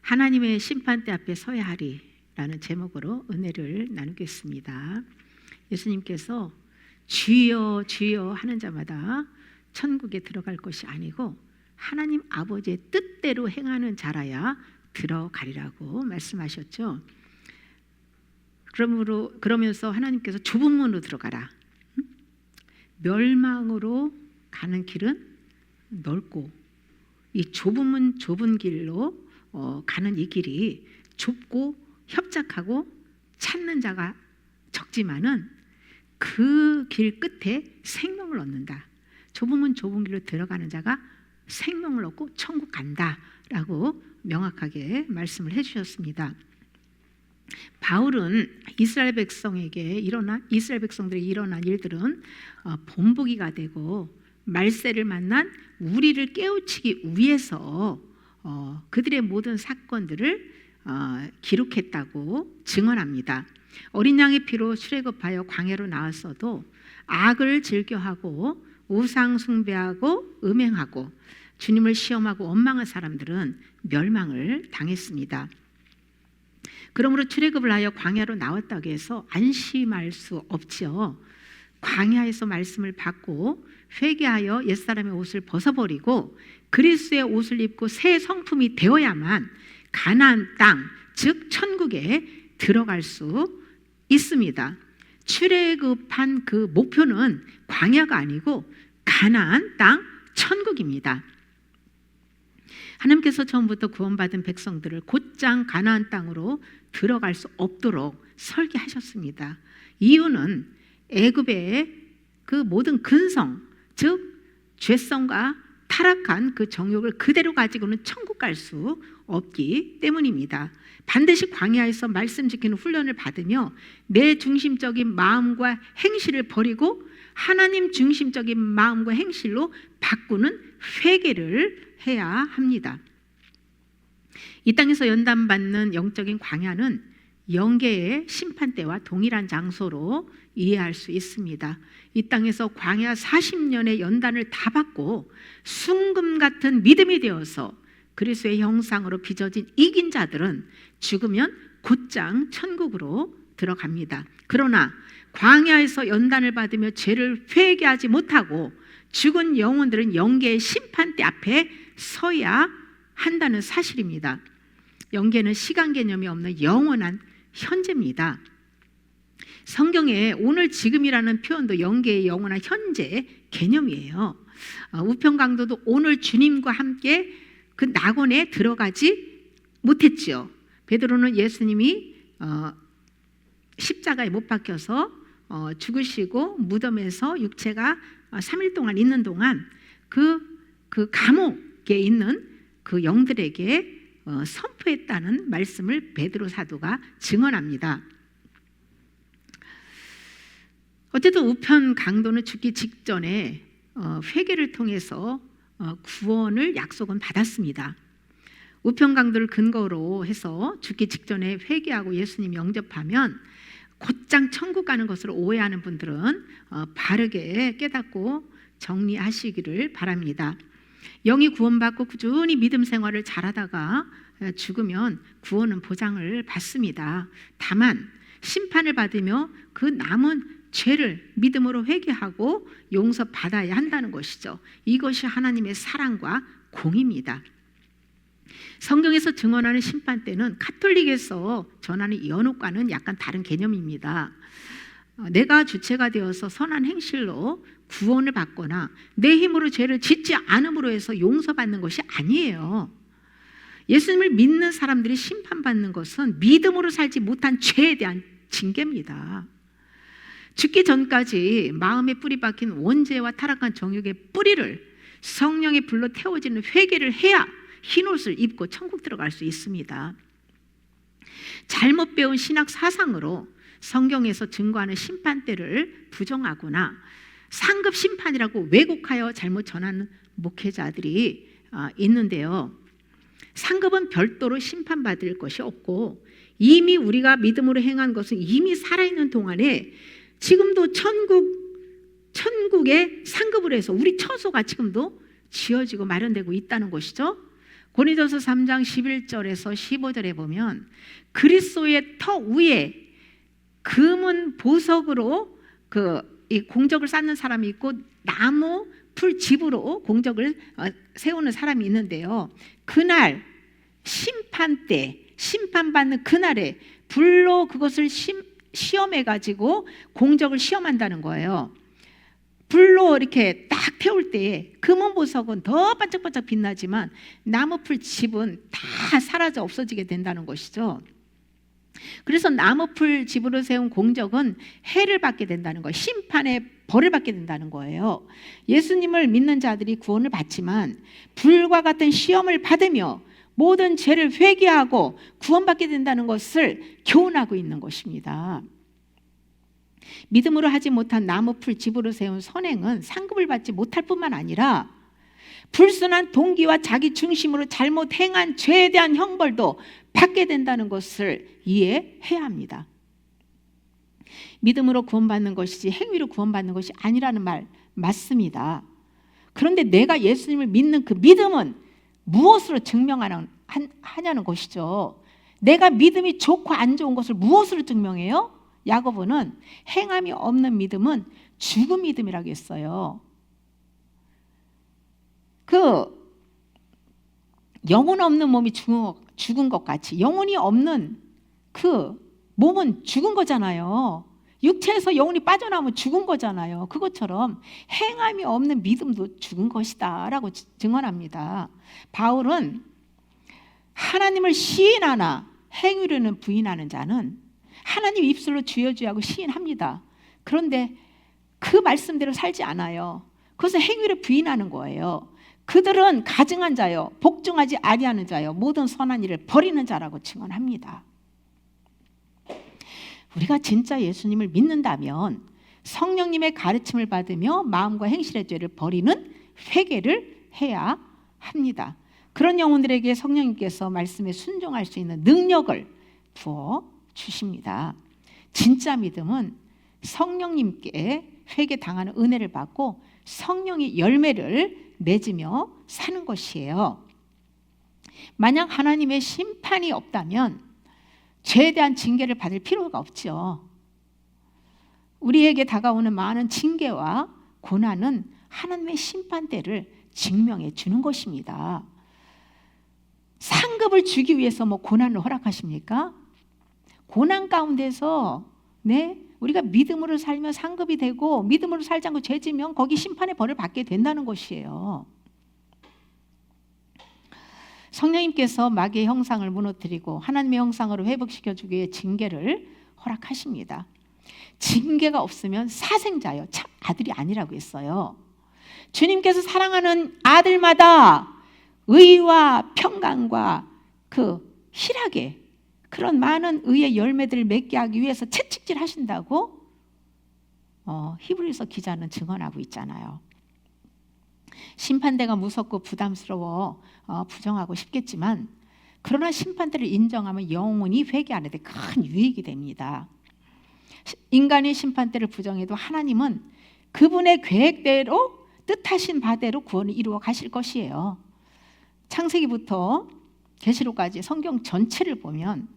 하나님의 심판대 앞에 서야 하리라는 제목으로 은혜를 나누겠습니다. 예수님께서 주여 주여 하는 자마다 천국에 들어갈 것이 아니고 하나님 아버지의 뜻대로 행하는 자라야 들어가리라고 말씀하셨죠. 그러면서 하나님께서 좁은 문으로 들어가라. 멸망으로 가는 길은 넓고 이 좁은 문 좁은 길로 가는 이 길이 좁고 협착하고 찾는 자가 적지만은 그 길 끝에 생명을 얻는다. 좁은 문 좁은 길로 들어가는 자가 생명을 얻고 천국 간다라고 명확하게 말씀을 해주셨습니다. 바울은 이스라엘 백성들이 일어난 일들은 본보기가 되고 말세를 만난 우리를 깨우치기 위해서 그들의 모든 사건들을 기록했다고 증언합니다. 어린 양의 피로 출애굽하여 광야로 나왔어도 악을 즐겨하고 우상 숭배하고 음행하고 주님을 시험하고 원망한 사람들은 멸망을 당했습니다. 그러므로 출애굽을 하여 광야로 나왔다고 해서 안심할 수 없지요. 광야에서 말씀을 받고 회개하여 옛사람의 옷을 벗어버리고 그리스도의 옷을 입고 새 성품이 되어야만 가나안 땅, 즉 천국에 들어갈 수 있습니다. 출애굽한 그 목표는 광야가 아니고 가나안 땅, 천국입니다. 하나님께서 처음부터 구원받은 백성들을 곧장 가나안 땅으로 들어갈 수 없도록 설계하셨습니다. 이유는 애굽의 그 모든 근성, 즉 죄성과 타락한 그 정욕을 그대로 가지고는 천국 갈 수 없기 때문입니다. 반드시 광야에서 말씀 지키는 훈련을 받으며 내 중심적인 마음과 행실을 버리고 하나님 중심적인 마음과 행실로 바꾸는 회개를 해야 합니다. 이 땅에서 연단받는 영적인 광야는 영계의 심판대와 동일한 장소로 이해할 수 있습니다. 이 땅에서 광야 40년의 연단을 다 받고 순금 같은 믿음이 되어서 그리스도의 형상으로 빚어진 이긴 자들은 죽으면 곧장 천국으로 들어갑니다. 그러나 광야에서 연단을 받으며 죄를 회개하지 못하고 죽은 영혼들은 영계의 심판대 앞에 서야 한다는 사실입니다. 영계는 시간 개념이 없는 영원한 현재입니다. 성경에 오늘 지금이라는 표현도 영계의 영원한 현재 개념이에요. 우편강도도 오늘 주님과 함께 그 낙원에 들어가지 못했지요. 베드로는 예수님이 십자가에 못 박혀서 죽으시고 무덤에서 육체가 3일 동안 있는 동안 그 감옥에 있는 그 영들에게 선포했다는 말씀을 베드로 사도가 증언합니다. 어쨌든 우편 강도는 죽기 직전에 회개를 통해서 구원을 약속은 받았습니다. 우편 강도를 근거로 해서 죽기 직전에 회개하고 예수님 영접하면 곧장 천국 가는 것으로 오해하는 분들은 바르게 깨닫고 정리하시기를 바랍니다. 영이 구원받고 꾸준히 믿음 생활을 잘하다가 죽으면 구원은 보장을 받습니다. 다만 심판을 받으며 그 남은 죄를 믿음으로 회개하고 용서받아야 한다는 것이죠. 이것이 하나님의 사랑과 공입니다. 성경에서 증언하는 심판대는 가톨릭에서 전하는 연옥과는 약간 다른 개념입니다. 내가 주체가 되어서 선한 행실로 구원을 받거나 내 힘으로 죄를 짓지 않음으로 해서 용서받는 것이 아니에요. 예수님을 믿는 사람들이 심판받는 것은 믿음으로 살지 못한 죄에 대한 징계입니다. 죽기 전까지 마음에 뿌리 박힌 원죄와 타락한 정욕의 뿌리를 성령의 불로 태워지는 회개를 해야 흰옷을 입고 천국 들어갈 수 있습니다. 잘못 배운 신학 사상으로 성경에서 증거하는 심판대를 부정하거나 상급 심판이라고 왜곡하여 잘못 전하는 목회자들이 있는데요. 상급은 별도로 심판받을 것이 없고 이미 우리가 믿음으로 행한 것은 이미 살아있는 동안에 지금도 천국에 상급을 해서 우리 처소가 지금도 지어지고 마련되고 있다는 것이죠. 고린도서 3장 11절에서 15절에 보면 그리스도의 터 위에 금은 보석으로 이 공적을 쌓는 사람이 있고 나무 풀 집으로 공적을 세우는 사람이 있는데요. 그날 심판 때 심판받는 그날에 불로 그것을 시험해 가지고 공적을 시험한다는 거예요. 불로 이렇게 딱 태울 때에 금은 보석은 더 반짝반짝 빛나지만 나무풀 집은 다 사라져 없어지게 된다는 것이죠. 그래서 나무풀 집으로 세운 공적은 해를 받게 된다는 거예요. 심판의 벌을 받게 된다는 거예요. 예수님을 믿는 자들이 구원을 받지만 불과 같은 시험을 받으며 모든 죄를 회개하고 구원받게 된다는 것을 교훈하고 있는 것입니다. 믿음으로 하지 못한 나무풀 집으로 세운 선행은 상급을 받지 못할 뿐만 아니라 불순한 동기와 자기 중심으로 잘못 행한 죄에 대한 형벌도 받게 된다는 것을 이해해야 합니다. 믿음으로 구원받는 것이지 행위로 구원받는 것이 아니라는 말 맞습니다. 그런데 내가 예수님을 믿는 그 믿음은 무엇으로 증명하냐는 것이죠. 내가 믿음이 좋고 안 좋은 것을 무엇으로 증명해요? 야고보는 행함이 없는 믿음은 죽은 믿음이라고 했어요. 영혼 없는 몸이 죽은 것 같이 영혼이 없는 그 몸은 죽은 거잖아요. 육체에서 영혼이 빠져나오면 죽은 거잖아요. 그것처럼 행함이 없는 믿음도 죽은 것이다 라고 증언합니다. 바울은 하나님을 시인하나 행위로는 부인하는 자는 하나님 입술로 주여 주여 하고 시인합니다. 그런데 그 말씀대로 살지 않아요. 그것은 행위를 부인하는 거예요. 그들은 가증한 자요 복종하지 아니하는 자요 모든 선한 일을 버리는 자라고 증언합니다. 우리가 진짜 예수님을 믿는다면 성령님의 가르침을 받으며 마음과 행실의 죄를 버리는 회개를 해야 합니다. 그런 영혼들에게 성령님께서 말씀에 순종할 수 있는 능력을 부어 주십니다. 진짜 믿음은 성령님께 회개당하는 은혜를 받고 성령의 열매를 맺으며 사는 것이에요. 만약 하나님의 심판이 없다면 죄에 대한 징계를 받을 필요가 없죠. 우리에게 다가오는 많은 징계와 고난은 하나님의 심판대를 증명해 주는 것입니다. 상급을 주기 위해서 고난을 허락하십니까? 고난 가운데서 우리가 믿음으로 살면 상급이 되고 믿음으로 살지 않고 죄 지면 거기 심판의 벌을 받게 된다는 것이에요. 성령님께서 마귀의 형상을 무너뜨리고 하나님의 형상으로 회복시켜주기 위해 징계를 허락하십니다. 징계가 없으면 사생자요 참 아들이 아니라고 했어요. 주님께서 사랑하는 아들마다 의와 평강과 희락의 그런 많은 의의 열매들을 맺게 하기 위해서 채찍질 하신다고 히브리서 기자는 증언하고 있잖아요. 심판대가 무섭고 부담스러워 부정하고 싶겠지만 그러나 심판대를 인정하면 영원히 회개하는 데 큰 유익이 됩니다. 인간이 심판대를 부정해도 하나님은 그분의 계획대로 뜻하신 바대로 구원을 이루어 가실 것이에요. 창세기부터 계시록까지 성경 전체를 보면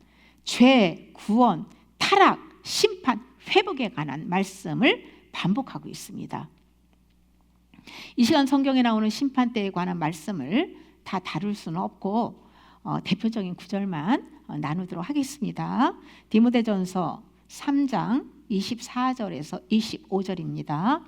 죄, 구원, 타락, 심판, 회복에 관한 말씀을 반복하고 있습니다. 이 시간 성경에 나오는 심판대에 관한 말씀을 다 다룰 수는 없고 대표적인 구절만 나누도록 하겠습니다. 디모데전서 3장 24절에서 25절입니다.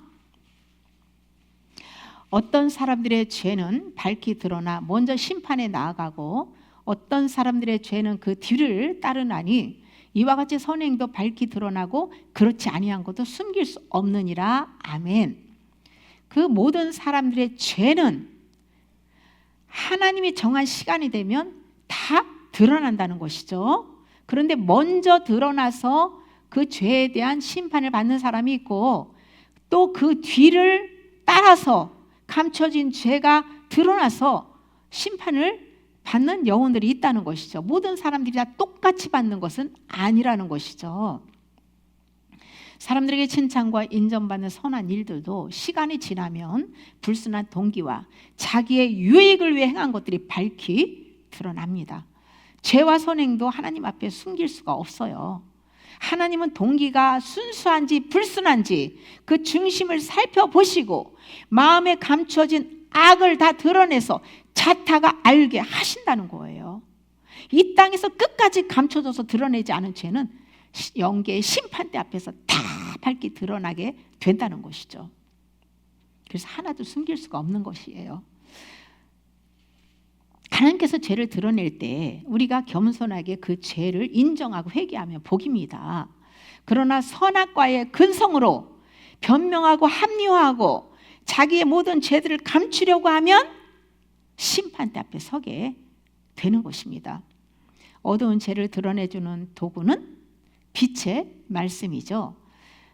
어떤 사람들의 죄는 밝히 드러나 먼저 심판에 나아가고 어떤 사람들의 죄는 그 뒤를 따르나니 이와 같이 선행도 밝히 드러나고 그렇지 아니한 것도 숨길 수 없느니라. 아멘. 그 모든 사람들의 죄는 하나님이 정한 시간이 되면 다 드러난다는 것이죠. 그런데 먼저 드러나서 그 죄에 대한 심판을 받는 사람이 있고 또 그 뒤를 따라서 감춰진 죄가 드러나서 심판을 받는 영혼들이 있다는 것이죠. 모든 사람들이 다 똑같이 받는 것은 아니라는 것이죠. 사람들에게 칭찬과 인정받는 선한 일들도 시간이 지나면 불순한 동기와 자기의 유익을 위해 행한 것들이 밝히 드러납니다. 죄와 선행도 하나님 앞에 숨길 수가 없어요. 하나님은 동기가 순수한지 불순한지 그 중심을 살펴보시고 마음에 감춰진 악을 다 드러내서 자타가 알게 하신다는 거예요. 이 땅에서 끝까지 감춰져서 드러내지 않은 죄는 영계의 심판대 앞에서 다 밝게 드러나게 된다는 것이죠. 그래서 하나도 숨길 수가 없는 것이에요. 하나님께서 죄를 드러낼 때 우리가 겸손하게 그 죄를 인정하고 회개하면 복입니다. 그러나 선악과의 근성으로 변명하고 합리화하고 자기의 모든 죄들을 감추려고 하면 심판대 앞에 서게 되는 것입니다. 어두운 죄를 드러내주는 도구는 빛의 말씀이죠.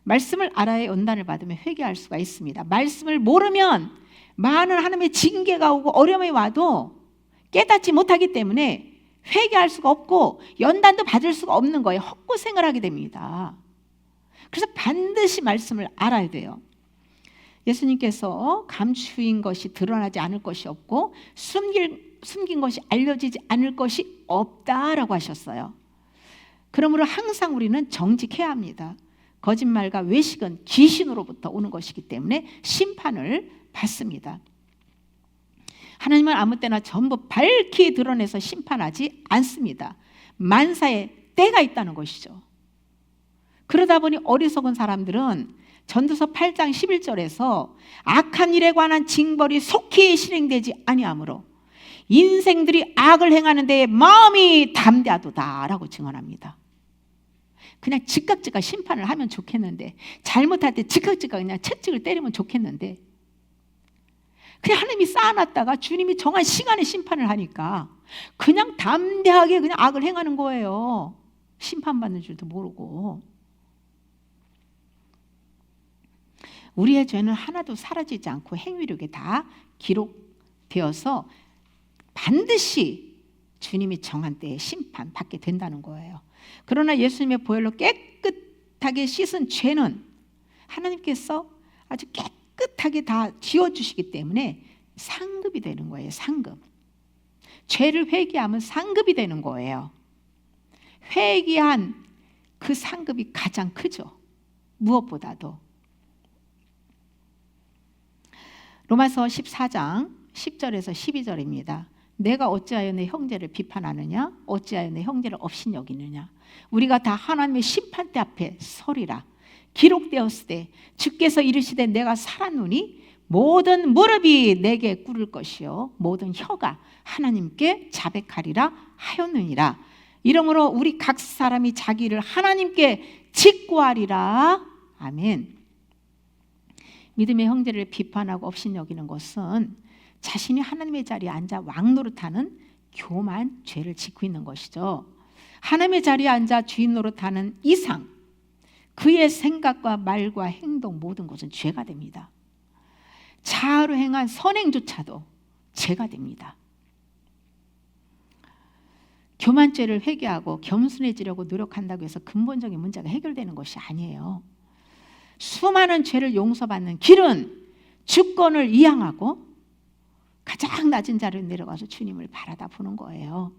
말씀을 알아야 연단을 받으면 회개할 수가 있습니다. 말씀을 모르면 많은 하나님의 징계가 오고 어려움이 와도 깨닫지 못하기 때문에 회개할 수가 없고 연단도 받을 수가 없는 거예요. 헛고생을 하게 됩니다. 그래서 반드시 말씀을 알아야 돼요. 예수님께서 감추인 것이 드러나지 않을 것이 없고 숨긴 것이 알려지지 않을 것이 없다라고 하셨어요. 그러므로 항상 우리는 정직해야 합니다. 거짓말과 외식은 귀신으로부터 오는 것이기 때문에 심판을 받습니다. 하나님은 아무 때나 전부 밝히 드러내서 심판하지 않습니다. 만사에 때가 있다는 것이죠. 그러다 보니 어리석은 사람들은 전도서 8장 11절에서 악한 일에 관한 징벌이 속히 실행되지 아니하므로 인생들이 악을 행하는 데에 마음이 담대하도다라고 증언합니다. 그냥 즉각 심판을 하면 좋겠는데, 잘못할 때 즉각 그냥 채찍을 때리면 좋겠는데, 그냥 하나님이 쌓아놨다가 주님이 정한 시간에 심판을 하니까 그냥 담대하게 그냥 악을 행하는 거예요. 심판받는 줄도 모르고. 우리의 죄는 하나도 사라지지 않고 행위력에 다 기록되어서 반드시 주님이 정한 때에 심판받게 된다는 거예요. 그러나 예수님의 보혈로 깨끗하게 씻은 죄는 하나님께서 아주 깨끗하게 다 지워주시기 때문에 상급이 되는 거예요. 상급. 죄를 회개하면 상급이 되는 거예요. 회개한 그 상급이 가장 크죠. 무엇보다도. 로마서 14장 10절에서 12절입니다. 내가 어찌하여 내 형제를 비판하느냐? 어찌하여 내 형제를 업신여기느냐? 우리가 다 하나님의 심판대 앞에 서리라. 기록되었을 때 주께서 이르시되 내가 살았노니 모든 무릎이 내게 꿇을 것이요 모든 혀가 하나님께 자백하리라 하였느니라. 이러므로 우리 각 사람이 자기를 하나님께 직구하리라. 아멘. 믿음의 형제를 비판하고 업신여기는 것은 자신이 하나님의 자리에 앉아 왕노릇하는 교만 죄를 짓고 있는 것이죠. 하나님의 자리에 앉아 주인 노릇하는 이상 그의 생각과 말과 행동 모든 것은 죄가 됩니다. 자아로 행한 선행조차도 죄가 됩니다. 교만죄를 회개하고 겸손해지려고 노력한다고 해서 근본적인 문제가 해결되는 것이 아니에요. 수많은 죄를 용서받는 길은 주권을 이양하고 가장 낮은 자리에 내려가서 주님을 바라다 보는 거예요.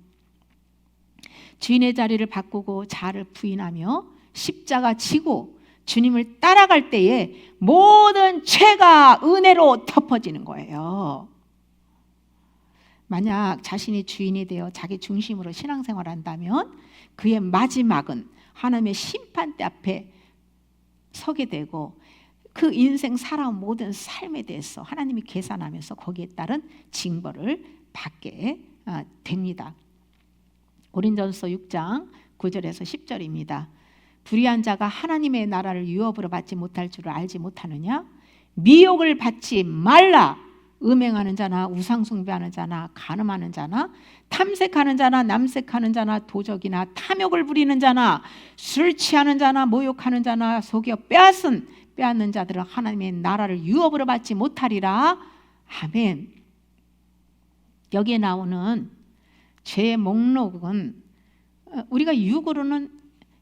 주인의 자리를 바꾸고 자아를 부인하며 십자가 지고 주님을 따라갈 때에 모든 죄가 은혜로 덮어지는 거예요. 만약 자신이 주인이 되어 자기 중심으로 신앙생활을 한다면 그의 마지막은 하나님의 심판대 앞에 서게 되고 그 인생 살아온 모든 삶에 대해서 하나님이 계산하면서 거기에 따른 징벌을 받게 됩니다. 고린도전서 6장 9절에서 10절입니다. 불의한 자가 하나님의 나라를 유업으로 받지 못할 줄을 알지 못하느냐? 미혹을 받지 말라. 음행하는 자나 우상 숭배하는 자나 간음하는 자나 탐색하는 자나 남색하는 자나 도적이나 탐욕을 부리는 자나 술 취하는 자나 모욕하는 자나 속여 빼앗는 자들은 하나님의 나라를 유업으로 받지 못하리라. 아멘. 여기에 나오는 죄의 목록은 우리가 육으로는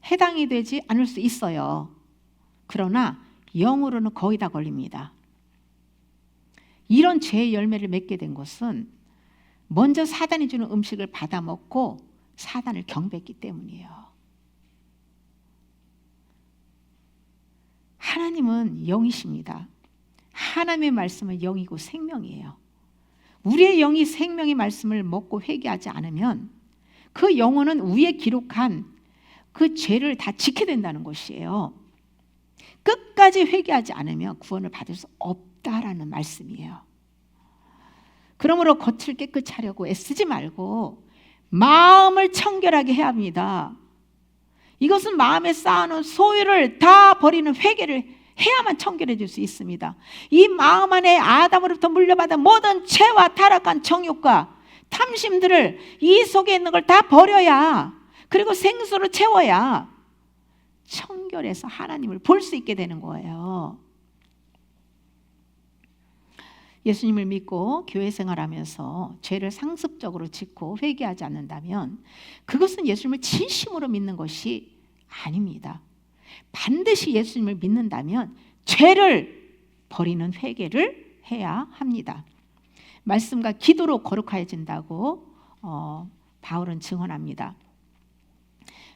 해당이 되지 않을 수 있어요. 그러나 영으로는 거의 다 걸립니다. 이런 죄의 열매를 맺게 된 것은 먼저 사단이 주는 음식을 받아 먹고 사단을 경배했기 때문이에요. 하나님은 영이십니다. 하나님의 말씀은 영이고 생명이에요. 우리의 영이 생명의 말씀을 먹고 회개하지 않으면 그 영혼은 위에 기록한 그 죄를 다 지켜야 된다는 것이에요. 끝까지 회개하지 않으면 구원을 받을 수 없다라는 말씀이에요. 그러므로 겉을 깨끗이 하려고 애쓰지 말고 마음을 청결하게 해야 합니다. 이것은 마음에 쌓아놓은 소유를 다 버리는 회개를 해야만 청결해질 수 있습니다. 이 마음 안에 아담으로부터 물려받은 모든 죄와 타락한 정욕과 탐심들을 이 속에 있는 걸 다 버려야, 그리고 생수로 채워야 청결해서 하나님을 볼 수 있게 되는 거예요. 예수님을 믿고 교회 생활하면서 죄를 상습적으로 짓고 회개하지 않는다면 그것은 예수님을 진심으로 믿는 것이 아닙니다. 반드시 예수님을 믿는다면 죄를 버리는 회개를 해야 합니다. 말씀과 기도로 거룩해진다고 바울은 증언합니다.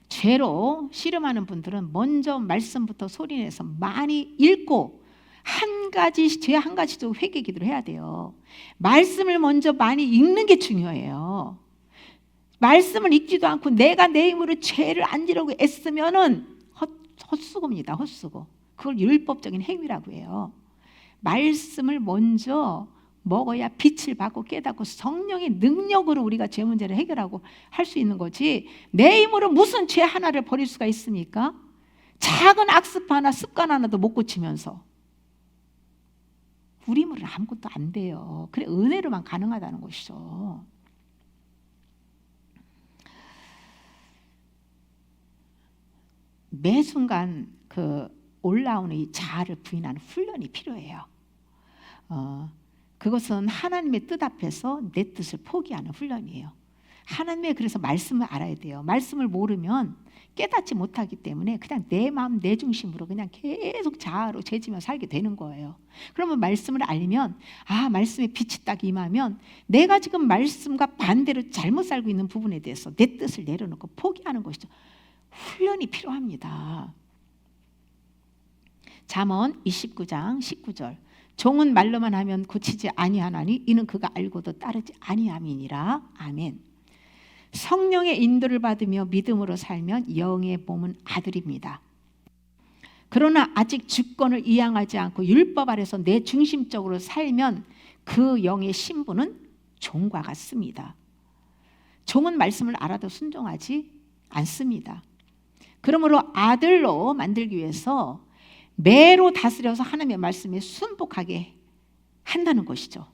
죄로 씨름하는 분들은 먼저 말씀부터 소리내서 많이 읽고 죄 한 가지도 회개 기도를 해야 돼요. 말씀을 먼저 많이 읽는 게 중요해요. 말씀을 읽지도 않고 내가 내 힘으로 죄를 안 지려고 애쓰면은 헛수고입니다. 헛수고. 그걸 율법적인 행위라고 해요. 말씀을 먼저 먹어야 빛을 받고 깨닫고 성령의 능력으로 우리가 죄 문제를 해결하고 할 수 있는 거지, 내 힘으로 무슨 죄 하나를 버릴 수가 있습니까? 작은 악습 하나, 습관 하나도 못 고치면서. 우리 힘으로는 아무것도 안 돼요. 그래, 은혜로만 가능하다는 것이죠. 매 순간 그 올라오는 이 자아를 부인하는 훈련이 필요해요. 그것은 하나님의 뜻 앞에서 내 뜻을 포기하는 훈련이에요. 하나님의 그래서 말씀을 알아야 돼요. 말씀을 모르면 깨닫지 못하기 때문에 그냥 내 마음 내 중심으로 그냥 계속 자아로 죄지며 살게 되는 거예요. 그러면 말씀을 알리면, 말씀의 빛이 딱 임하면 내가 지금 말씀과 반대로 잘못 살고 있는 부분에 대해서 내 뜻을 내려놓고 포기하는 것이죠. 훈련이 필요합니다. 잠언 29장 19절, 종은 말로만 하면 고치지 아니하나니 이는 그가 알고도 따르지 아니함이니라. 아멘. 성령의 인도를 받으며 믿음으로 살면 영의 몸은 아들입니다. 그러나 아직 주권을 이양하지 않고 율법 아래서 내 중심적으로 살면 그 영의 신분은 종과 같습니다. 종은 말씀을 알아도 순종하지 않습니다. 그러므로 아들로 만들기 위해서 매로 다스려서 하나님의 말씀에 순복하게 한다는 것이죠.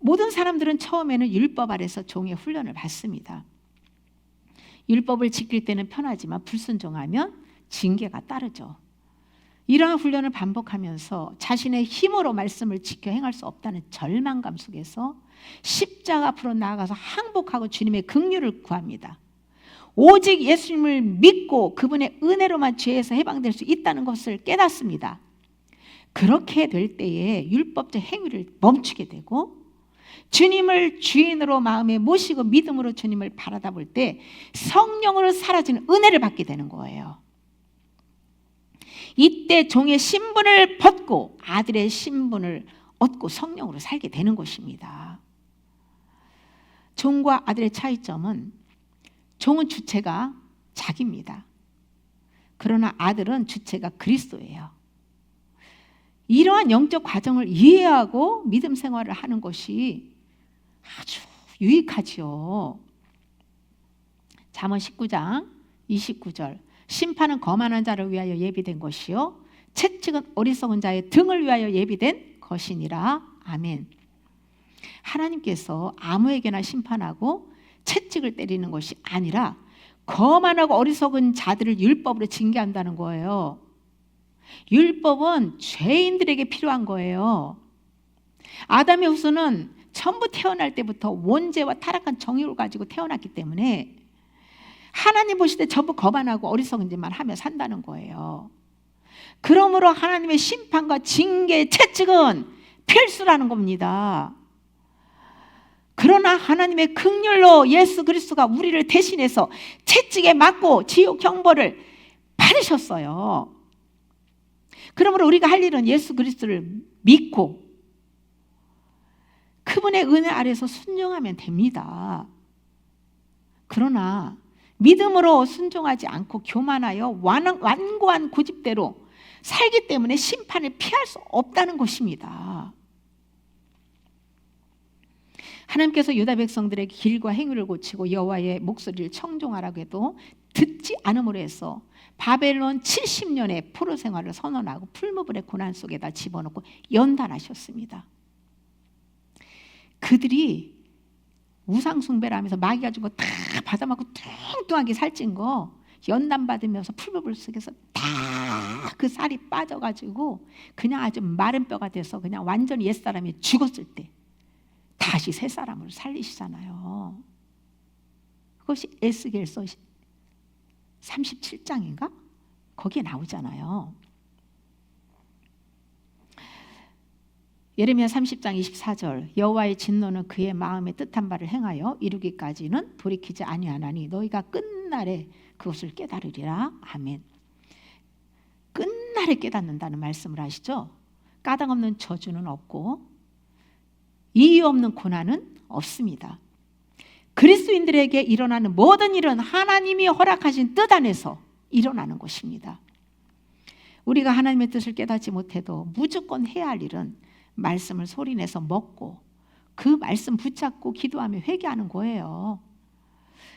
모든 사람들은 처음에는 율법 아래서 종의 훈련을 받습니다. 율법을 지킬 때는 편하지만 불순종하면 징계가 따르죠. 이러한 훈련을 반복하면서 자신의 힘으로 말씀을 지켜 행할 수 없다는 절망감 속에서 십자가 앞으로 나아가서 항복하고 주님의 긍휼을 구합니다. 오직 예수님을 믿고 그분의 은혜로만 죄에서 해방될 수 있다는 것을 깨닫습니다. 그렇게 될 때에 율법적 행위를 멈추게 되고 주님을 주인으로 마음에 모시고 믿음으로 주님을 바라다 볼 때 성령으로 사라지는 은혜를 받게 되는 거예요. 이때 종의 신분을 벗고 아들의 신분을 얻고 성령으로 살게 되는 것입니다. 종과 아들의 차이점은, 종은 주체가 자기입니다. 그러나 아들은 주체가 그리스도예요. 이러한 영적 과정을 이해하고 믿음 생활을 하는 것이 아주 유익하지요. 잠언 19장 29절, 심판은 거만한 자를 위하여 예비된 것이요 채찍은 어리석은 자의 등을 위하여 예비된 것이니라. 아멘. 하나님께서 아무에게나 심판하고 채찍을 때리는 것이 아니라 거만하고 어리석은 자들을 율법으로 징계한다는 거예요. 율법은 죄인들에게 필요한 거예요. 아담의 후손은 전부 태어날 때부터 원죄와 타락한 정욕을 가지고 태어났기 때문에 하나님 보실 때 전부 거만하고 어리석은 짓만 하며 산다는 거예요. 그러므로 하나님의 심판과 징계, 채찍은 필수라는 겁니다. 그러나 하나님의 긍휼로 예수 그리스도가 우리를 대신해서 채찍에 맞고 지옥 형벌을 받으셨어요. 그러므로 우리가 할 일은 예수 그리스도를 믿고 그분의 은혜 아래서 순종하면 됩니다. 그러나 믿음으로 순종하지 않고 교만하여 완고한 고집대로 살기 때문에 심판을 피할 수 없다는 것입니다. 하나님께서 유다 백성들에게 길과 행위를 고치고 여호와의 목소리를 청종하라고 해도 듣지 않음으로 해서 바벨론 70년의 포로 생활을 선언하고 풀무불의 고난 속에다 집어넣고 연단하셨습니다. 그들이 우상 숭배를 하면서 마귀가 준 거 다 받아먹고 뚱뚱하게 살찐 거 연단 받으면서 풀무불 속에서 다 그 살이 빠져가지고 그냥 아주 마른 뼈가 돼서 그냥 완전히 옛사람이 죽었을 때 다시 새 사람으로 살리시잖아요. 그것이 에스겔서 37장인가? 거기에 나오잖아요. 예레미야 30장 24절 여호와의 진노는 그의 마음에 뜻한 바를 행하여 이루기까지는 돌이키지 아니하나니 너희가 끝날에 그것을 깨달으리라. 아멘. 끝날에 깨닫는다는 말씀을 하시죠. 까닭 없는 저주는 없고 이유 없는 고난은 없습니다. 그리스도인들에게 일어나는 모든 일은 하나님이 허락하신 뜻 안에서 일어나는 것입니다. 우리가 하나님의 뜻을 깨닫지 못해도 무조건 해야 할 일은 말씀을 소리내서 먹고 그 말씀 붙잡고 기도하며 회개하는 거예요.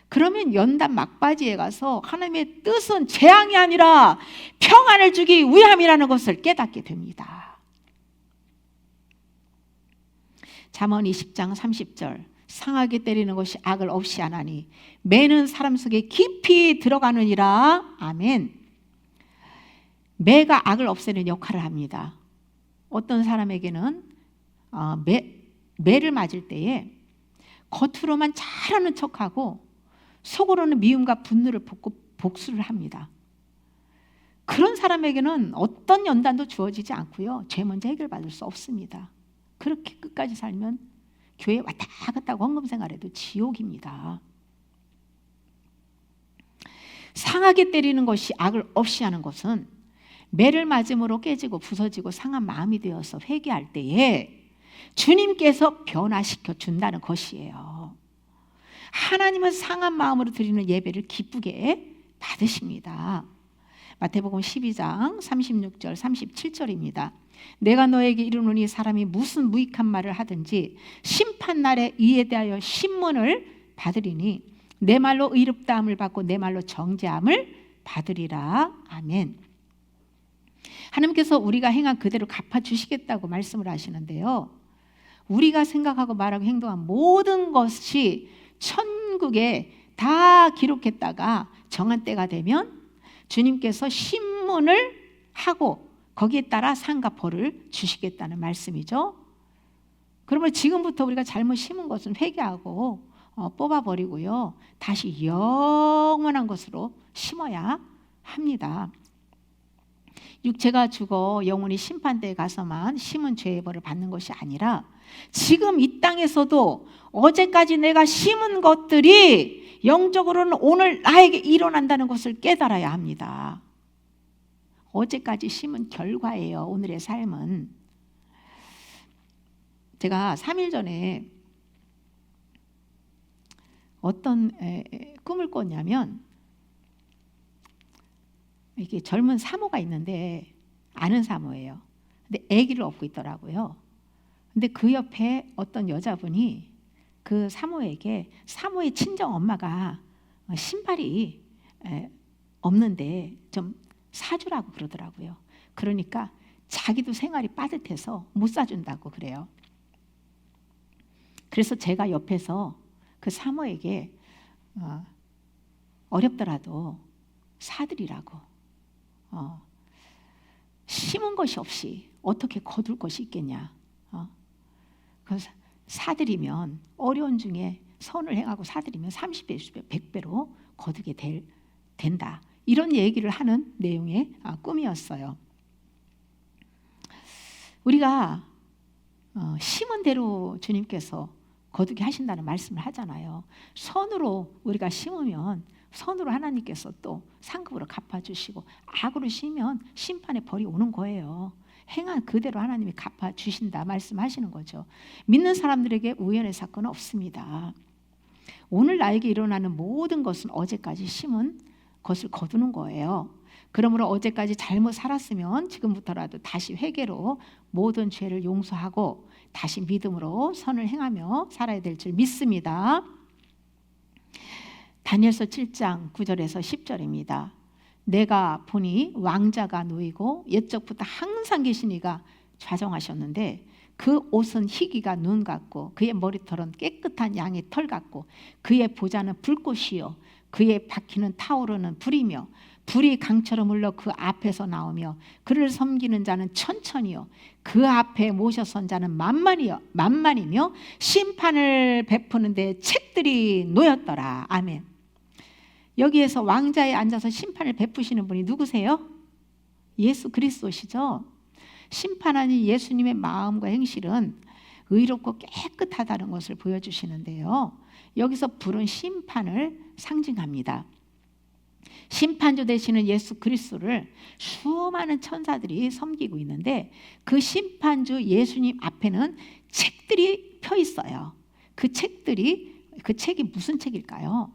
그러면 연단 막바지에 가서 하나님의 뜻은 재앙이 아니라 평안을 주기 위함이라는 것을 깨닫게 됩니다. 잠언 20장 30절 상하게 때리는 것이 악을 없이 하나니 매는 사람 속에 깊이 들어가느니라. 아멘. 매가 악을 없애는 역할을 합니다. 어떤 사람에게는 매를 맞을 때에 겉으로만 잘하는 척하고 속으로는 미움과 분노를 붓고 복수를 합니다. 그런 사람에게는 어떤 연단도 주어지지 않고요, 죄 문제 해결받을 수 없습니다. 그렇게 끝까지 살면 교회 왔다 갔다 헌금 생활해도 지옥입니다. 상하게 때리는 것이 악을 없이 하는 것은 매를 맞음으로 깨지고 부서지고 상한 마음이 되어서 회개할 때에 주님께서 변화시켜 준다는 것이에요. 하나님은 상한 마음으로 드리는 예배를 기쁘게 받으십니다. 마태복음 12장 36절 37절입니다. 내가 너에게 이르노니 사람이 무슨 무익한 말을 하든지 심판날에 이에 대하여 신문을 받으리니 내 말로 의롭다함을 받고 내 말로 정죄함을 받으리라. 아멘. 하나님께서 우리가 행한 그대로 갚아주시겠다고 말씀을 하시는데요, 우리가 생각하고 말하고 행동한 모든 것이 천국에 다 기록했다가 정한 때가 되면 주님께서 신문을 하고 거기에 따라 상과 벌을 주시겠다는 말씀이죠. 그러면 지금부터 우리가 잘못 심은 것은 회개하고 뽑아버리고요, 다시 영원한 것으로 심어야 합니다. 육체가 죽어 영혼이 심판대에 가서만 심은 죄의 벌을 받는 것이 아니라 지금 이 땅에서도 어제까지 내가 심은 것들이 영적으로는 오늘 나에게 일어난다는 것을 깨달아야 합니다. 어제까지 심은 결과예요, 오늘의 삶은. 제가 3일 전에 어떤 꿈을 꿨냐면, 이게 젊은 사모가 있는데 아는 사모예요. 근데 아기를 업고 있더라고요. 근데 그 옆에 어떤 여자분이 그 사모에게 사모의 친정 엄마가 신발이 없는데 좀 사주라고 그러더라고요. 그러니까 자기도 생활이 빠듯해서 못 사준다고 그래요. 그래서 제가 옆에서 그 사모에게 어렵더라도 사드리라고, 심은 것이 없이 어떻게 거둘 것이 있겠냐, 그래서 사드리면 어려운 중에 선을 행하고 사드리면 30배, 60배, 100배로 거두게 된다, 이런 얘기를 하는 내용의 꿈이었어요. 우리가 심은 대로 주님께서 거두게 하신다는 말씀을 하잖아요. 선으로 우리가 심으면 선으로 하나님께서 또 상급으로 갚아주시고, 악으로 심으면 심판의 벌이 오는 거예요. 행한 그대로 하나님이 갚아주신다 말씀하시는 거죠. 믿는 사람들에게 우연의 사건은 없습니다. 오늘 나에게 일어나는 모든 것은 어제까지 심은 것을 거두는 거예요. 그러므로 어제까지 잘못 살았으면 지금부터라도 다시 회개로 모든 죄를 용서하고 다시 믿음으로 선을 행하며 살아야 될 줄 믿습니다. 다니엘서 7장 9절에서 10절입니다. 내가 보니 왕자가 놓이고 옛적부터 항상 계신 이가 좌정하셨는데 그 옷은 희기가 눈 같고 그의 머리털은 깨끗한 양의 털 같고 그의 보좌는 불꽃이요 그의 바퀴는 타오르는 불이며 불이 강처럼 흘러 그 앞에서 나오며 그를 섬기는 자는 천천히요 그 앞에 모셔선 자는 만만이며 심판을 베푸는데 책들이 놓였더라. 아멘. 여기에서 왕자에 앉아서 심판을 베푸시는 분이 누구세요? 예수 그리스도시죠. 심판하는 예수님의 마음과 행실은 의롭고 깨끗하다는 것을 보여주시는데요. 여기서 불은 심판을 상징합니다. 심판주 되시는 예수 그리스도를 수많은 천사들이 섬기고 있는데 그 심판주 예수님 앞에는 책들이 펴 있어요. 그 책이 무슨 책일까요?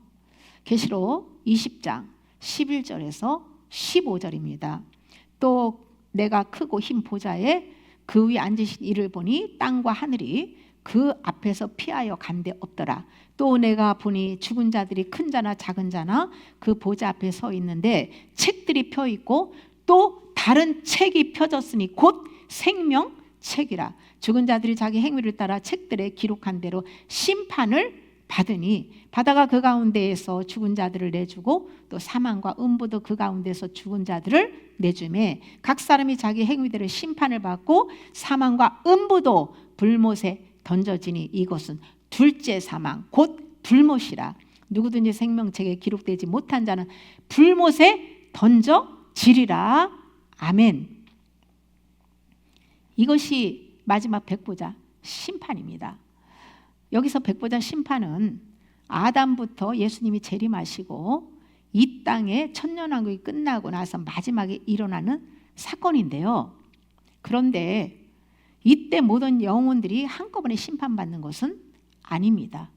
계시록 20장 11절에서 15절입니다. 또 내가 크고 흰 보좌에 그 위에 앉으신 이를 보니 땅과 하늘이 그 앞에서 피하여 간데 없더라. 또 내가 보니 죽은 자들이 큰 자나 작은 자나 그 보좌 앞에 서 있는데 책들이 펴 있고 또 다른 책이 펴졌으니 곧 생명책이라. 죽은 자들이 자기 행위를 따라 책들에 기록한 대로 심판을 받으니 바다가 그 가운데에서 죽은 자들을 내주고 또 사망과 음부도 그 가운데서 죽은 자들을 내주매 각 사람이 자기 행위대로 심판을 받고 사망과 음부도 불못에 던져지니 이것은 둘째 사망 곧 불못이라. 누구든지 생명책에 기록되지 못한 자는 불못에 던져지리라. 아멘. 이것이 마지막 백보자 심판입니다. 여기서 백보자 심판은 아담부터 예수님이 재림하시고 이 땅에 천년왕국이 끝나고 나서 마지막에 일어나는 사건인데요. 그런데 이때 모든 영혼들이 한꺼번에 심판받는 것은 아닙니다.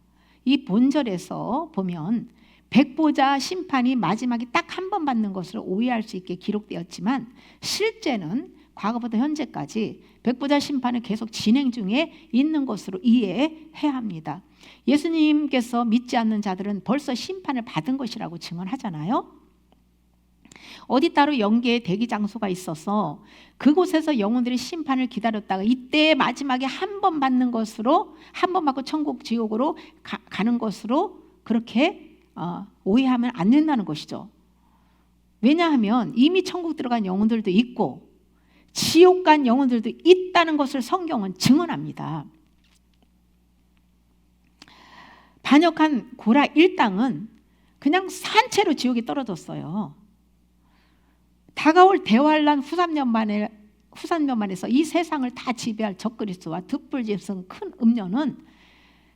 이 본절에서 보면 백보자 심판이 마지막에 딱 한 번 받는 것으로 오해할 수 있게 기록되었지만 실제는 과거부터 현재까지 백보자 심판은 계속 진행 중에 있는 것으로 이해해야 합니다. 예수님께서 믿지 않는 자들은 벌써 심판을 받은 것이라고 증언하잖아요. 어디 따로 영계의 대기 장소가 있어서 그곳에서 영혼들이 심판을 기다렸다가 이때 마지막에 한 번 받는 것으로 한 번 받고 천국 지옥으로 가는 것으로 그렇게 오해하면 안 된다는 것이죠. 왜냐하면 이미 천국 들어간 영혼들도 있고 지옥 간 영혼들도 있다는 것을 성경은 증언합니다. 반역한 고라 일당은 그냥 산채로 지옥에 떨어졌어요. 다가올 대환란 후산년만에서 이 세상을 다 지배할 적그리스도와 득불짐승 큰 음녀는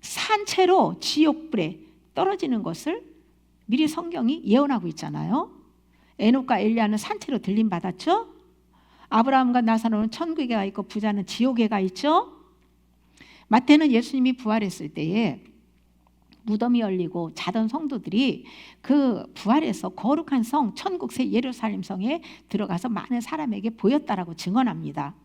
산채로 지옥불에 떨어지는 것을 미리 성경이 예언하고 있잖아요. 에녹과 엘리야는 산채로 들림받았죠. 아브라함과 나사로는 천국에 가 있고 부자는 지옥에 가 있죠. 마태는 예수님이 부활했을 때에 무덤이 열리고 자던 성도들이 그 부활해서 거룩한 성 천국 새 예루살렘 성에 들어가서 많은 사람에게 보였다라고 증언합니다.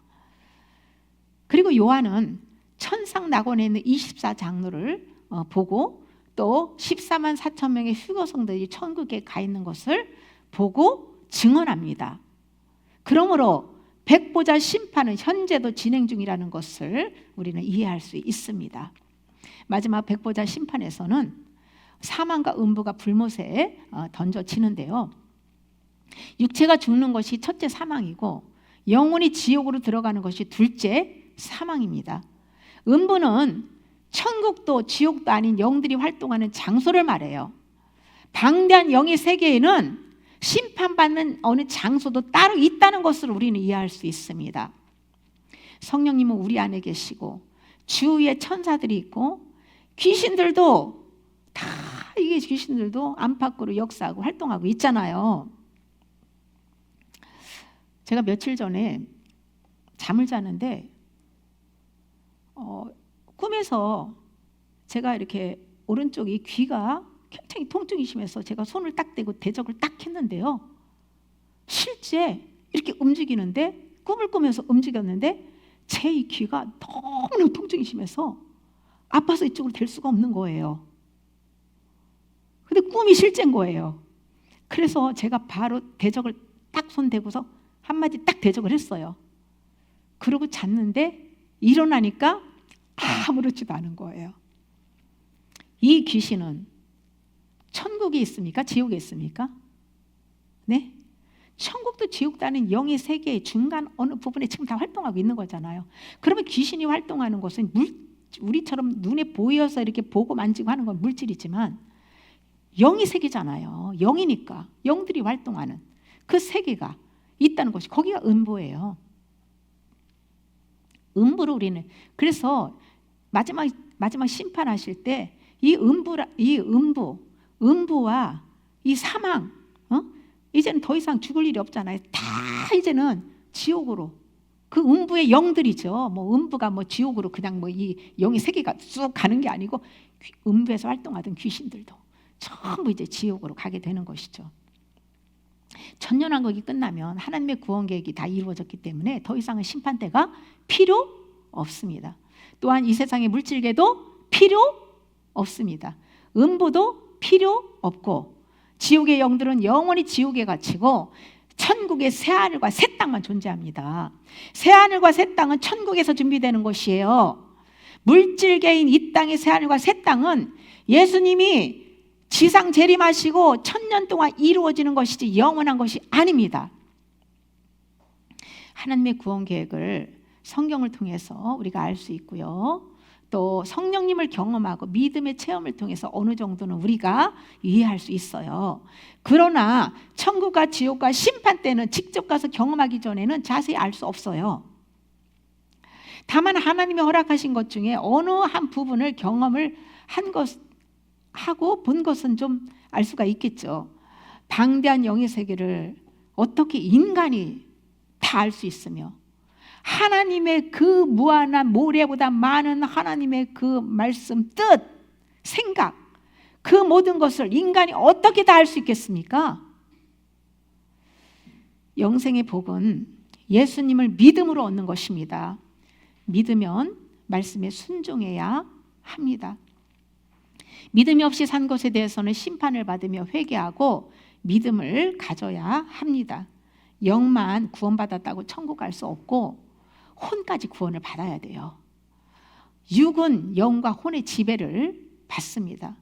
그리고 요한은 천상 낙원에 있는 24장로를 보고 또 14만 4천 명의 휴거 성도들이 천국에 가 있는 것을 보고 증언합니다. 그러므로 백보자 심판은 현재도 진행 중이라는 것을 우리는 이해할 수 있습니다. 마지막 백보자 심판에서는 사망과 음부가 불못에 던져지는데요. 육체가 죽는 것이 첫째 사망이고 영혼이 지옥으로 들어가는 것이 둘째 사망입니다. 음부는 천국도 지옥도 아닌 영들이 활동하는 장소를 말해요. 방대한 영의 세계에는 심판받는 어느 장소도 따로 있다는 것을 우리는 이해할 수 있습니다. 성령님은 우리 안에 계시고 주위에 천사들이 있고 귀신들도 다 이게 귀신들도 안팎으로 역사하고 활동하고 있잖아요. 제가 며칠 전에 잠을 자는데 꿈에서 제가 이렇게 오른쪽이 귀가 굉장히 통증이 심해서 제가 손을 딱 대고 대적을 딱 했는데요. 실제 이렇게 움직이는데 꿈을 꾸면서 움직였는데 제 이 귀가 너무 통증이 심해서 아파서 이쪽으로 댈 수가 없는 거예요. 근데 꿈이 실제인 거예요. 그래서 제가 바로 대적을 딱 손 대고서 한마디 딱 대적을 했어요. 그러고 잤는데 일어나니까 아무렇지도 않은 거예요. 이 귀신은 천국에 있습니까? 지옥에 있습니까? 네? 천국도 지옥도 아닌 영의 세계의 중간 어느 부분에 지금 다 활동하고 있는 거잖아요. 그러면 귀신이 활동하는 것은 우리처럼 눈에 보여서 이렇게 보고 만지고 하는 건 물질이지만 영의 세계잖아요. 영이니까 영들이 활동하는 그 세계가 있다는 것이 거기가 음부예요. 음부로 우리는 그래서 마지막 심판하실 때 이 음부와 이 사망, 이제는 더 이상 죽을 일이 없잖아요. 다 이제는 지옥으로 그 음부의 영들이죠. 뭐 음부가 뭐 지옥으로 그냥 뭐 이 영의 세계가 쑥 가는 게 아니고 음부에서 활동하던 귀신들도 전부 이제 지옥으로 가게 되는 것이죠. 천년왕국이 끝나면 하나님의 구원 계획이 다 이루어졌기 때문에 더 이상은 심판대가 필요 없습니다. 또한 이 세상의 물질계도 필요 없습니다. 음부도 필요 없고 지옥의 영들은 영원히 지옥에 갇히고 천국의 새하늘과 새 땅만 존재합니다. 새하늘과 새 땅은 천국에서 준비되는 것이에요. 물질계인 이 땅의 새하늘과 새 땅은 예수님이 지상 재림하시고 1000년 동안 이루어지는 것이지 영원한 것이 아닙니다. 하나님의 구원 계획을 성경을 통해서 우리가 알 수 있고요. 또 성령님을 경험하고 믿음의 체험을 통해서 어느 정도는 우리가 이해할 수 있어요. 그러나 천국과 지옥과 심판 때는 직접 가서 경험하기 전에는 자세히 알 수 없어요. 다만 하나님이 허락하신 것 중에 어느 한 부분을 경험을 하고 본 것은 좀 알 수가 있겠죠. 방대한 영의 세계를 어떻게 인간이 다 알 수 있으며 하나님의 그 무한한 모래보다 많은 하나님의 그 말씀, 뜻, 생각 그 모든 것을 인간이 어떻게 다 알 수 있겠습니까? 영생의 복은 예수님을 믿음으로 얻는 것입니다. 믿으면 말씀에 순종해야 합니다. 믿음이 없이 산 것에 대해서는 심판을 받으며 회개하고 믿음을 가져야 합니다. 영만 구원받았다고 천국 갈 수 없고 혼까지 구원을 받아야 돼요. 육은 영과 혼의 지배를 받습니다.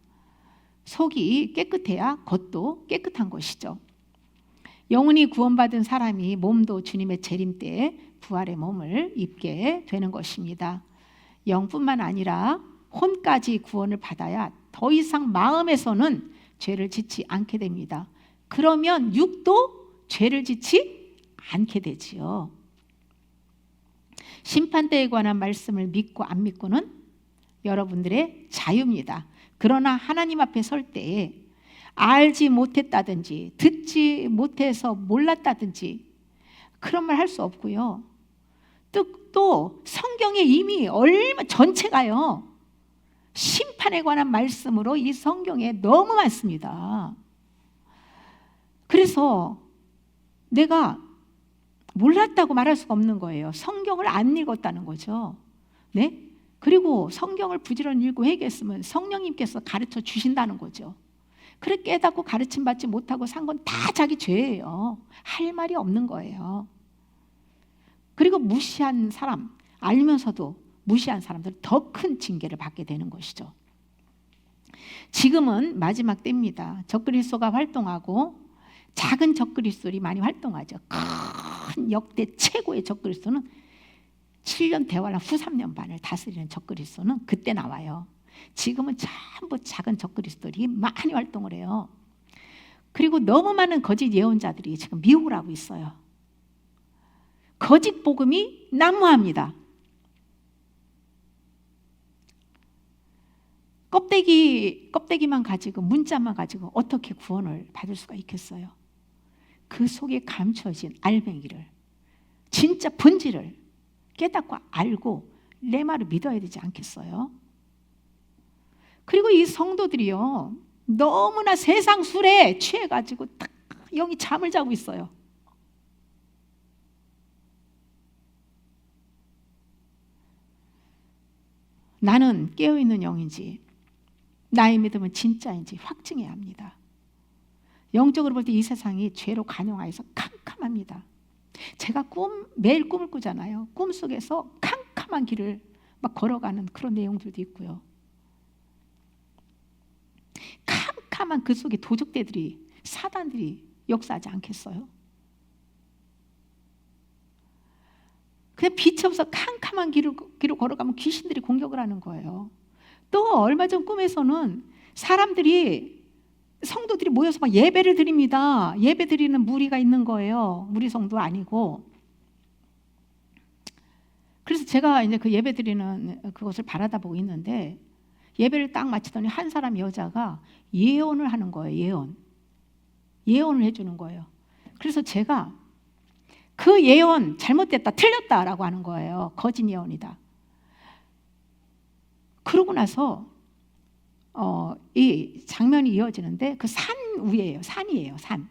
속이 깨끗해야 겉도 깨끗한 것이죠. 영혼이 구원받은 사람이 몸도 주님의 재림 때에 부활의 몸을 입게 되는 것입니다. 영뿐만 아니라 혼까지 구원을 받아야 더 이상 마음에서는 죄를 짓지 않게 됩니다. 그러면 육도 죄를 짓지 않게 되지요. 심판대에 관한 말씀을 믿고 안 믿고는 여러분들의 자유입니다. 그러나 하나님 앞에 설 때에 알지 못했다든지 듣지 못해서 몰랐다든지 그런 말 할 수 없고요. 또 성경에 이미 얼마 전체가요. 심판에 관한 말씀으로 이 성경에 너무 많습니다. 그래서 내가 몰랐다고 말할 수가 없는 거예요. 성경을 안 읽었다는 거죠. 네? 그리고 성경을 부지런히 읽고 회개했으면 성령님께서 가르쳐 주신다는 거죠. 그렇게 깨닫고 가르침 받지 못하고 산 건 다 자기 죄예요. 할 말이 없는 거예요. 그리고 무시한 사람, 알면서도 무시한 사람들 더 큰 징계를 받게 되는 것이죠. 지금은 마지막 때입니다. 적그리스도가 활동하고 작은 적그리스도들이 많이 활동하죠. 큰 역대 최고의 적그리스도는 7년 대환란 후 3년 반을 다스리는 적그리스도는 그때 나와요. 지금은 전부 작은 적그리스도들이 많이 활동을 해요. 그리고 너무 많은 거짓 예언자들이 지금 미혹을 하고 있어요. 거짓 복음이 난무합니다. 껍데기만 가지고 문자만 가지고 어떻게 구원을 받을 수가 있겠어요? 그 속에 감춰진 알맹이를, 진짜 본질을 깨닫고 알고 내 말을 믿어야 되지 않겠어요? 그리고 이 성도들이요, 너무나 세상 술에 취해가지고 딱 영이 잠을 자고 있어요. 나는 깨어있는 영인지 나의 믿음은 진짜인지 확증해야 합니다. 영적으로 볼 때 이 세상이 죄로 관영하여서 캄캄합니다. 제가 매일 꿈을 꾸잖아요. 꿈속에서 캄캄한 길을 막 걸어가는 그런 내용들도 있고요. 캄캄한 그 속에 도적대들이, 사단들이 역사하지 않겠어요? 그냥 빛이 없어 캄캄한 길을 걸어가면 귀신들이 공격을 하는 거예요. 또 얼마 전 꿈에서는 성도들이 모여서 막 예배를 드립니다. 예배 드리는 무리가 있는 거예요. 무리 성도 아니고. 그래서 제가 이제 그 예배 드리는 그것을 바라다 보고 있는데, 예배를 딱 마치더니 한 사람 여자가 예언을 하는 거예요. 예언을 해주는 거예요. 그래서 제가 그 예언 잘못됐다, 틀렸다라고 하는 거예요. 거짓 예언이다. 그러고 나서 이 장면이 이어지는데 그 산 위에요. 산이에요. 산.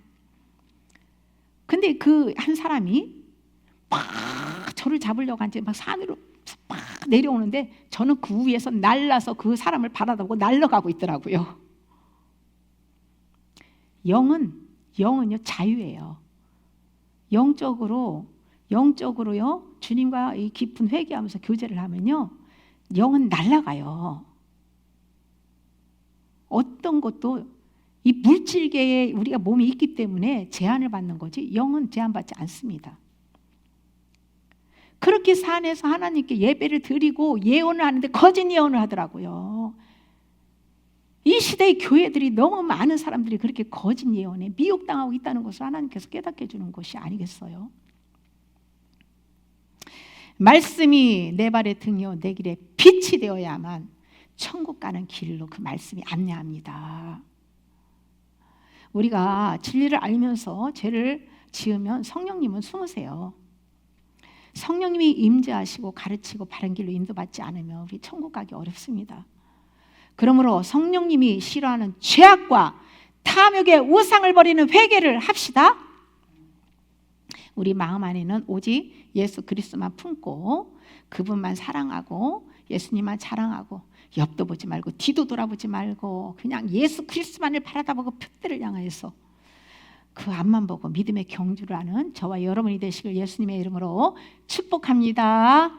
근데 그 한 사람이 막 저를 잡으려고 한지 막 산으로 막 내려오는데 저는 그 위에서 날라서 그 사람을 바라보고 날아가고 있더라고요. 영은요 자유예요. 영적으로요 주님과 이 깊은 회개하면서 교제를 하면요 영은 날아가요. 어떤 것도 이 물질계에 우리가 몸이 있기 때문에 제한을 받는 거지 영은 제한받지 않습니다. 그렇게 산에서 하나님께 예배를 드리고 예언을 하는데 거짓 예언을 하더라고요. 이 시대의 교회들이 너무 많은 사람들이 그렇게 거짓 예언에 미혹당하고 있다는 것을 하나님께서 깨닫게 해주는 것이 아니겠어요? 말씀이 내 발의 등이요 내 길에 빛이 되어야만 천국 가는 길로 그 말씀이 안내합니다. 우리가 진리를 알면서 죄를 지으면 성령님은 숨으세요. 성령님이 임재하시고 가르치고 바른 길로 인도받지 않으면 우리 천국 가기 어렵습니다. 그러므로 성령님이 싫어하는 죄악과 탐욕의 우상을 버리는 회개를 합시다. 우리 마음 안에는 오직 예수 그리스도만 품고 그분만 사랑하고 예수님만 자랑하고 옆도 보지 말고 뒤도 돌아보지 말고 그냥 예수 그리스도만을 바라다보고 표대를 향하여서 그 앞만 보고 믿음의 경주를 하는 저와 여러분이 되시길 예수님의 이름으로 축복합니다.